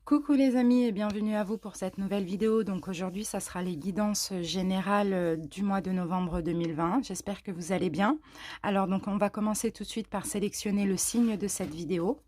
Coucou les amis et bienvenue à vous pour cette nouvelle vidéo. Donc aujourd'hui, ça sera les guidances générales du mois de novembre 2020. J'espère que vous allez bien. Alors donc on va commencer tout de suite par sélectionner le signe de cette vidéo.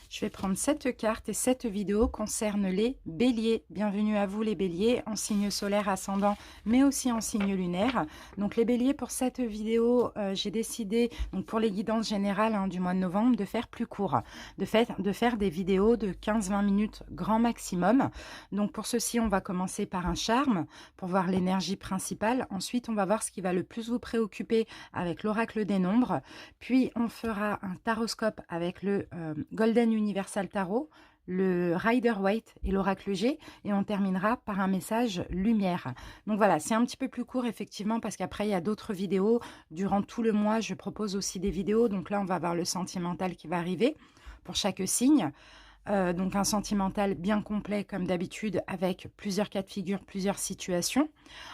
Je vais prendre cette carte et cette vidéo concerne les béliers. Bienvenue à vous les béliers en signe solaire ascendant mais aussi en signe lunaire. Donc les béliers, pour cette vidéo, j'ai décidé, donc pour les guidances générales du mois de novembre, de faire plus court, de faire des vidéos de 15-20 minutes grand maximum. Donc pour ceci, on va commencer par un charme pour voir l'énergie principale. Ensuite, on va voir ce qui va le plus vous préoccuper avec l'oracle des nombres. Puis on fera un taroscope avec le Golden Universal Tarot, le Rider-Waite et l'Oracle G, et on terminera par un message lumière. Donc voilà, c'est un petit peu plus court effectivement parce qu'après il y a d'autres vidéos. Durant tout le mois, je propose aussi des vidéos. Donc là, on va voir le sentimental qui va arriver pour chaque signe. Donc un sentimental bien complet comme d'habitude avec plusieurs cas de figure, plusieurs situations.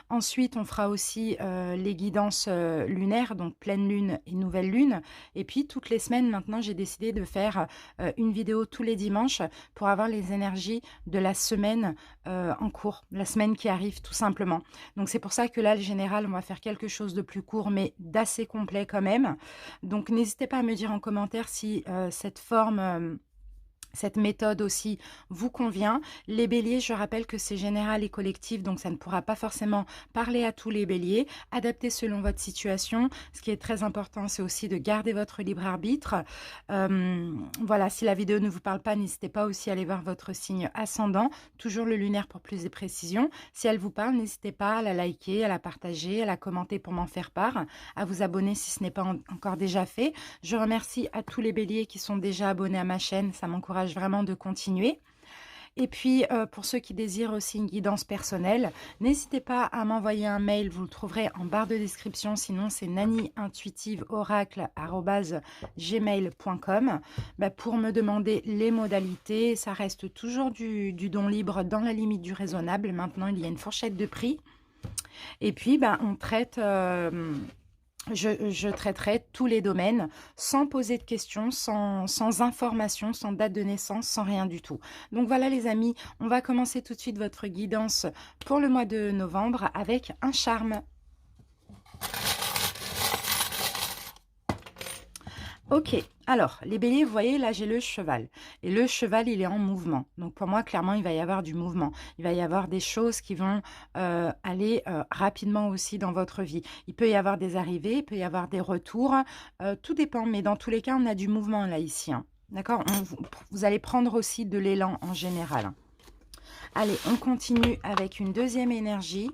Ensuite, on fera aussi les guidances lunaires, donc pleine lune et nouvelle lune. Et puis, toutes les semaines, maintenant, j'ai décidé de faire une vidéo tous les dimanches pour avoir les énergies de la semaine en cours, la semaine qui arrive tout simplement. Donc, c'est pour ça que là, le général, on va faire quelque chose de plus court, mais d'assez complet quand même. Donc, n'hésitez pas à me dire en commentaire si cette forme... cette méthode aussi vous convient. Les béliers, je rappelle que c'est général et collectif, donc ça ne pourra pas forcément parler à tous les béliers. Adaptez selon votre situation. Ce qui est très important, c'est aussi de garder votre libre arbitre. Voilà, si la vidéo ne vous parle pas, n'hésitez pas aussi à aller voir votre signe ascendant. Toujours le lunaire pour plus de précision. Si elle vous parle, n'hésitez pas à la liker, à la partager, à la commenter pour m'en faire part, à vous abonner si ce n'est pas encore déjà fait. Je remercie à tous les béliers qui sont déjà abonnés à ma chaîne. Ça m'encourage vraiment de continuer. Et puis, pour ceux qui désirent aussi une guidance personnelle, n'hésitez pas à m'envoyer un mail, vous le trouverez en barre de description, sinon c'est naniintuitiveoracle@gmail.com pour me demander les modalités. Ça reste toujours du don libre dans la limite du raisonnable. Maintenant, il y a une fourchette de prix. Et puis, on traite... je traiterai tous les domaines sans poser de questions, sans information, sans date de naissance, sans rien du tout. Donc voilà les amis, on va commencer tout de suite votre guidance pour le mois de novembre avec un charme. Ok, alors les béliers, vous voyez là j'ai le cheval et le cheval il est en mouvement, donc pour moi clairement il va y avoir du mouvement, il va y avoir des choses qui vont aller rapidement aussi dans votre vie. Il peut y avoir des arrivées, il peut y avoir des retours, tout dépend, mais dans tous les cas on a du mouvement là ici, hein. D'accord, vous allez prendre aussi de l'élan en général. Allez, on continue avec une deuxième énergie.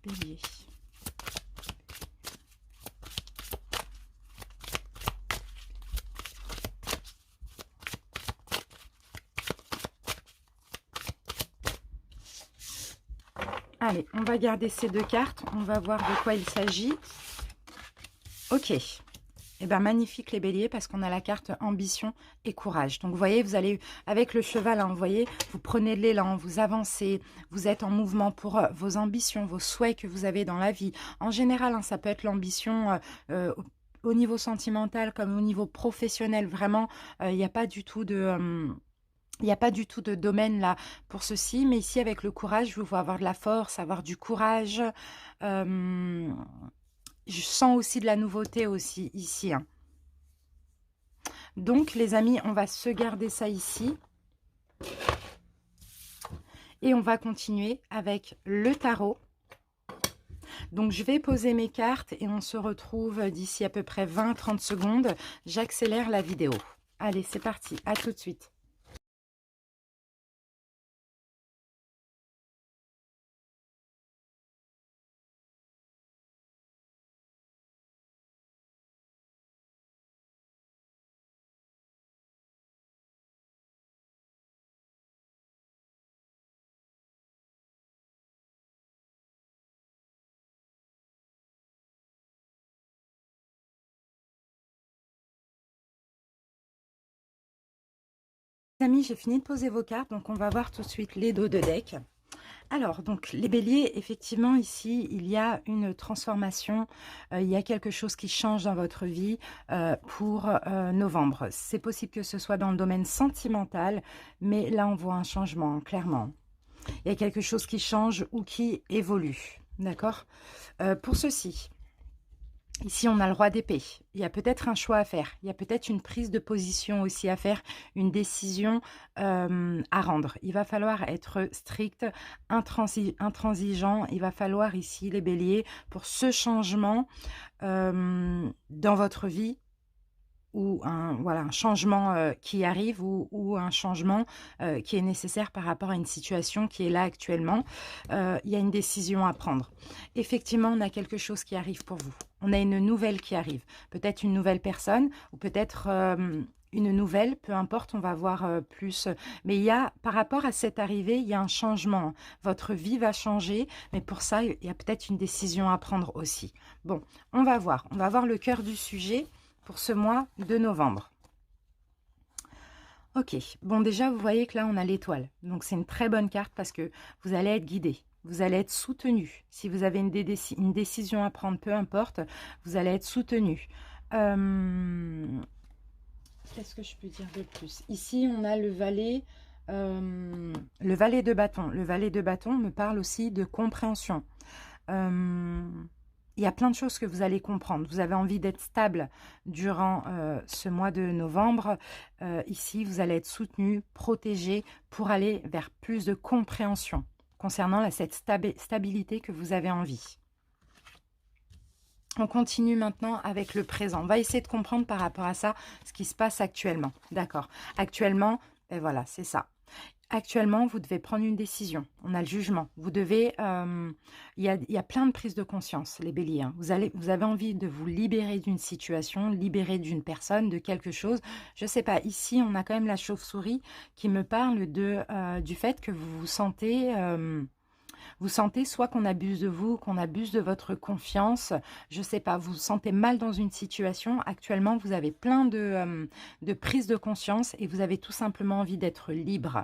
Bélier. Allez, on va garder ces deux cartes. On va voir de quoi il s'agit. Ok. Eh bien, magnifique les béliers parce qu'on a la carte ambition et courage. Donc, vous voyez, vous allez, avec le cheval, hein, vous voyez, vous prenez de l'élan, vous avancez, vous êtes en mouvement pour vos ambitions, vos souhaits que vous avez dans la vie. En général, hein, ça peut être l'ambition au niveau sentimental comme au niveau professionnel. Vraiment, il n'y a pas du tout de... il n'y a pas du tout de domaine là pour ceci, mais ici avec le courage, je vous vois avoir de la force, avoir du courage. Je sens aussi de la nouveauté aussi ici, hein. Donc les amis, on va se garder ça ici. Et on va continuer avec le tarot. Donc je vais poser mes cartes et on se retrouve d'ici à peu près 20-30 secondes. J'accélère la vidéo. Allez, c'est parti, à tout de suite. Les amis, j'ai fini de poser vos cartes, donc on va voir tout de suite les dos de deck. Alors, donc les béliers, effectivement, ici, il y a une transformation, il y a quelque chose qui change dans votre vie pour novembre. C'est possible que ce soit dans le domaine sentimental, mais là, on voit un changement, clairement. Il y a quelque chose qui change ou qui évolue, d'accord. Pour ceci, ici, on a le roi d'épée. Il y a peut-être un choix à faire. Il y a peut-être une prise de position aussi à faire, une décision à rendre. Il va falloir être strict, intransigeant. Il va falloir ici, les béliers, pour ce changement dans votre vie, ou voilà, un changement qui arrive, ou un changement qui est nécessaire par rapport à une situation qui est là actuellement. Il y a une décision à prendre. Effectivement, on a quelque chose qui arrive pour vous. On a une nouvelle qui arrive. Peut-être une nouvelle personne, ou peut-être une nouvelle, peu importe, on va voir plus. Mais il y a, par rapport à cette arrivée, il y a un changement. Votre vie va changer, mais pour ça, il y a peut-être une décision à prendre aussi. Bon, on va voir. On va voir le cœur du sujet pour ce mois de novembre. Ok, bon déjà vous voyez que là on a l'étoile, donc c'est une très bonne carte parce que vous allez être guidé, vous allez être soutenu. Si vous avez une décision à prendre, peu importe, vous allez être soutenu. Qu'est-ce que je peux dire de plus? Ici on a le valet de bâton. Le valet de bâton me parle aussi de compréhension. Il y a plein de choses que vous allez comprendre. Vous avez envie d'être stable durant ce mois de novembre. Ici, vous allez être soutenu, protégé pour aller vers plus de compréhension concernant cette stabilité que vous avez envie. On continue maintenant avec le présent. On va essayer de comprendre par rapport à ça ce qui se passe actuellement. D'accord. Actuellement, ben voilà, c'est ça. Actuellement, vous devez prendre une décision. On a le jugement. Vous devez... il y a plein de prises de conscience, les béliers. Hein. Vous avez envie de vous libérer d'une situation, libérer d'une personne, de quelque chose. Je ne sais pas, ici, on a quand même la chauve-souris qui me parle du fait que vous vous sentez... vous sentez soit qu'on abuse de vous, qu'on abuse de votre confiance. Je ne sais pas, vous vous sentez mal dans une situation. Actuellement, vous avez plein de prises de conscience et vous avez tout simplement envie d'être libre.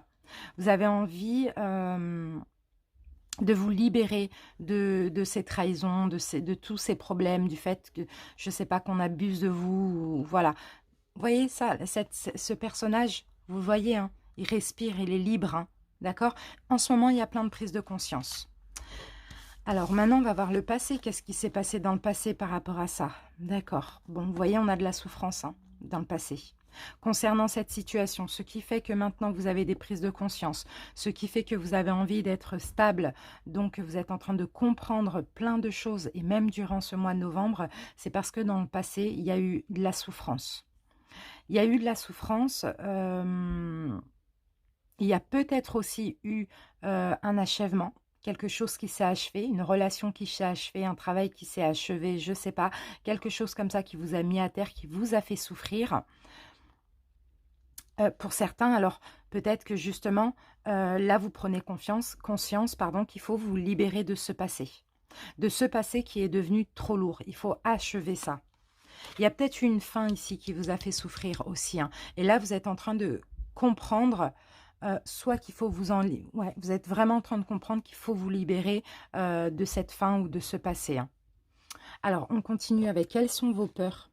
Vous avez envie de vous libérer de ces trahisons, de tous ces problèmes, du fait que, je ne sais pas, qu'on abuse de vous. Voilà. Vous voyez ça, ce personnage, vous le voyez, hein, il respire, il est libre. Hein, d'accord? En ce moment, il y a plein de prises de conscience. Alors maintenant, on va voir le passé. Qu'est-ce qui s'est passé dans le passé par rapport à ça? D'accord. Bon, vous voyez, on a de la souffrance hein, dans le passé. Concernant cette situation, ce qui fait que maintenant vous avez des prises de conscience, ce qui fait que vous avez envie d'être stable, donc vous êtes en train de comprendre plein de choses, et même durant ce mois de novembre, c'est parce que dans le passé, il y a eu de la souffrance. Il y a eu de la souffrance, il y a peut-être aussi eu un achèvement, quelque chose qui s'est achevé, une relation qui s'est achevée, un travail qui s'est achevé, je ne sais pas, quelque chose comme ça qui vous a mis à terre, qui vous a fait souffrir. Pour certains, alors peut-être que justement, là vous prenez conscience qu'il faut vous libérer de ce passé qui est devenu trop lourd. Il faut achever ça. Il y a peut-être une fin ici qui vous a fait souffrir aussi. Hein. Et là, vous êtes en train de comprendre, soit qu'il faut vous vous êtes vraiment en train de comprendre qu'il faut vous libérer de cette fin ou de ce passé. Hein. Alors, on continue avec quelles sont vos peurs ?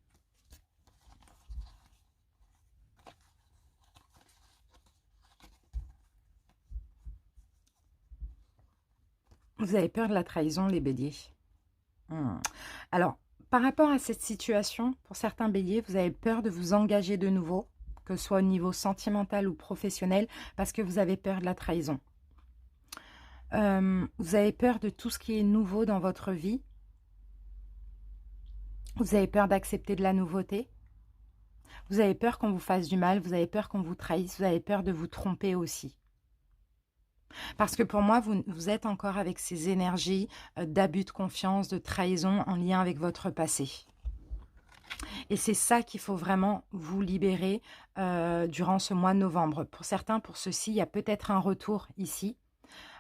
Vous avez peur de la trahison, les béliers. Alors, par rapport à cette situation, pour certains béliers, vous avez peur de vous engager de nouveau, que ce soit au niveau sentimental ou professionnel, parce que vous avez peur de la trahison. Vous avez peur de tout ce qui est nouveau dans votre vie. Vous avez peur d'accepter de la nouveauté. Vous avez peur qu'on vous fasse du mal, vous avez peur qu'on vous trahisse, vous avez peur de vous tromper aussi. Parce que pour moi, vous êtes encore avec ces énergies d'abus de confiance, de trahison en lien avec votre passé. Et c'est ça qu'il faut vraiment vous libérer durant ce mois de novembre. Pour certains, pour ceux-ci, il y a peut-être un retour ici,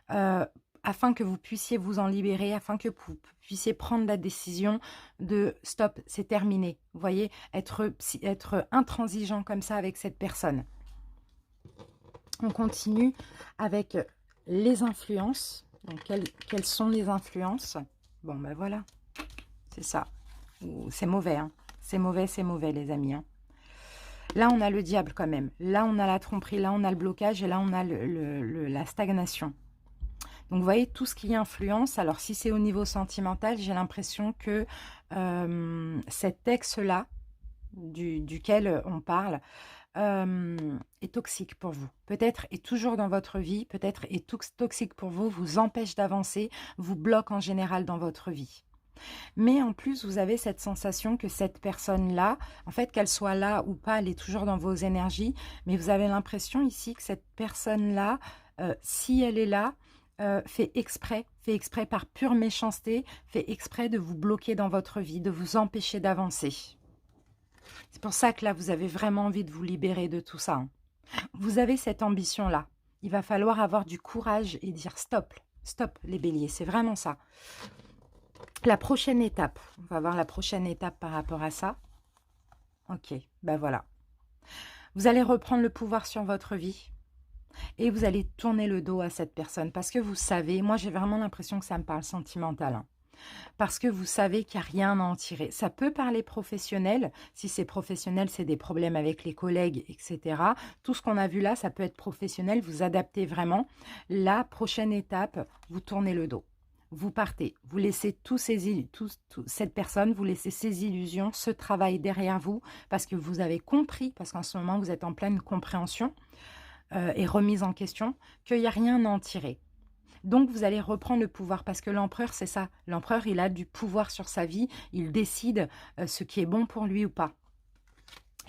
afin que vous puissiez vous en libérer, afin que vous puissiez prendre la décision de stop, c'est terminé. Vous voyez, être intransigeant comme ça avec cette personne. On continue avec les influences. Donc, quelles sont les influences? Bon, ben voilà, c'est ça. C'est mauvais, hein. C'est mauvais, les amis, hein. Là, on a le diable quand même. Là, on a la tromperie, là, on a le blocage et là, on a la stagnation. Donc, vous voyez, tout ce qui influence. Alors, si c'est au niveau sentimental, j'ai l'impression que cet ex-là, duquel on parle, est toxique pour vous. Peut-être est toujours dans votre vie, peut-être est toxique pour vous, vous empêche d'avancer, vous bloque en général dans votre vie. Mais en plus, vous avez cette sensation que cette personne-là, en fait, qu'elle soit là ou pas, elle est toujours dans vos énergies, mais vous avez l'impression ici que cette personne-là, si elle est là, fait exprès par pure méchanceté, fait exprès de vous bloquer dans votre vie, de vous empêcher d'avancer. C'est pour ça que là, vous avez vraiment envie de vous libérer de tout ça, hein. Vous avez cette ambition-là. Il va falloir avoir du courage et dire stop, stop les béliers, c'est vraiment ça. La prochaine étape, on va voir la prochaine étape par rapport à ça. Ok, ben voilà. Vous allez reprendre le pouvoir sur votre vie et vous allez tourner le dos à cette personne parce que vous savez, moi j'ai vraiment l'impression que ça me parle sentimental, hein. Parce que vous savez qu'il n'y a rien à en tirer. Ça peut parler professionnel. Si c'est professionnel, c'est des problèmes avec les collègues, etc. Tout ce qu'on a vu là, ça peut être professionnel. Vous adaptez vraiment. La prochaine étape, vous tournez le dos. Vous partez. Vous laissez cette personne, vous laissez ses illusions, ce travail derrière vous, parce que vous avez compris, parce qu'en ce moment, vous êtes en pleine compréhension et remise en question, qu'il n'y a rien à en tirer. Donc, vous allez reprendre le pouvoir parce que l'empereur, c'est ça. L'empereur, il a du pouvoir sur sa vie. Il décide ce qui est bon pour lui ou pas.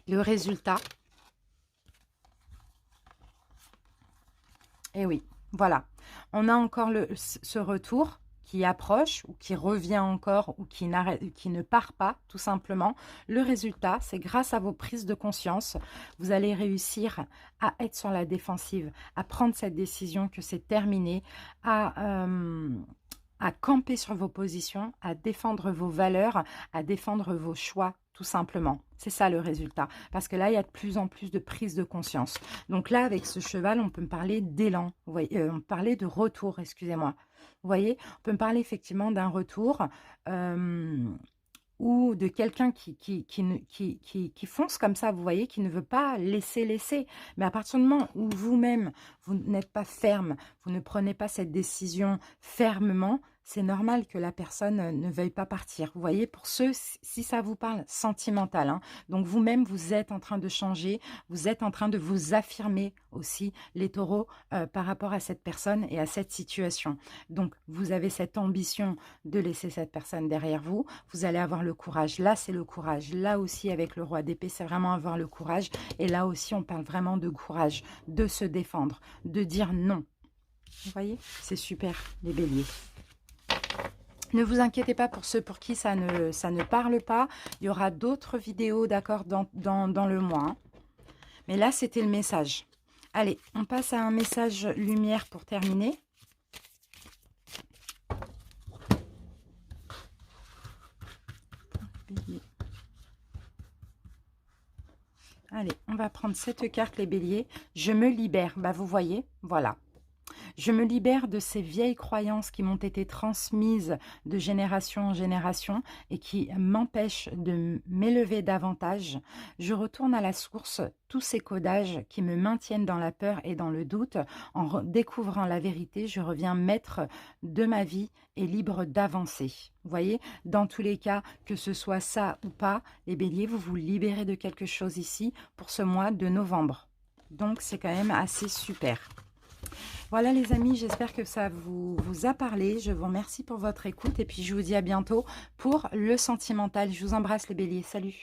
Le résultat. Eh oui, voilà. On a encore ce retour qui approche ou qui revient encore ou qui ne part pas, tout simplement. Le résultat, c'est grâce à vos prises de conscience, vous allez réussir à être sur la défensive, à prendre cette décision que c'est terminé, à camper sur vos positions, à défendre vos valeurs, à défendre vos choix, tout simplement. C'est ça le résultat. Parce que là, il y a de plus en plus de prise de conscience. Donc là, avec ce cheval, on peut me parler d'élan. On peut parler de retour, excusez-moi. Vous voyez, on peut me parler effectivement d'un retour ou de quelqu'un qui fonce comme ça, vous voyez, qui ne veut pas laisser. Mais à partir du moment où vous-même, vous n'êtes pas ferme, vous ne prenez pas cette décision fermement, c'est normal que la personne ne veuille pas partir. Vous voyez, pour ceux, si ça vous parle, sentimental, hein. Donc vous-même, vous êtes en train de changer, vous êtes en train de vous affirmer aussi, les taureaux, par rapport à cette personne et à cette situation. Donc, vous avez cette ambition de laisser cette personne derrière vous. Vous allez avoir le courage. Là, c'est le courage. Là aussi, avec le roi d'épée, c'est vraiment avoir le courage. Et là aussi, on parle vraiment de courage, de se défendre, de dire non. Vous voyez, c'est super, les béliers. Ne vous inquiétez pas pour ceux pour qui ça ne parle pas. Il y aura d'autres vidéos, d'accord, dans le mois, hein. Mais là, c'était le message. Allez, on passe à un message lumière pour terminer. Allez, on va prendre cette carte, les béliers. Je me libère. Bah, vous voyez, voilà. Je me libère de ces vieilles croyances qui m'ont été transmises de génération en génération et qui m'empêchent de m'élever davantage. Je retourne à la source, tous ces codages qui me maintiennent dans la peur et dans le doute. En découvrant la vérité, je reviens maître de ma vie et libre d'avancer. Vous voyez, dans tous les cas, que ce soit ça ou pas, les béliers, vous vous libérez de quelque chose ici pour ce mois de novembre. Donc, c'est quand même assez super. Voilà les amis, j'espère que ça vous a parlé. Je vous remercie pour votre écoute et puis je vous dis à bientôt pour le sentimental. Je vous embrasse les béliers, salut!